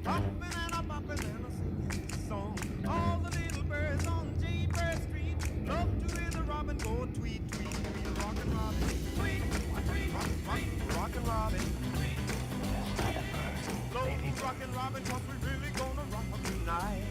Hopping and a bopping and a singing his song. All the little birds on Jaybird Street love to hear the robin go tweet, tweet, tweet. Rockin' Robin, tweet, tweet, rock, rockin' Robin, tweet. Blow rockin' Robin, 'cause we really gonna rock tonight.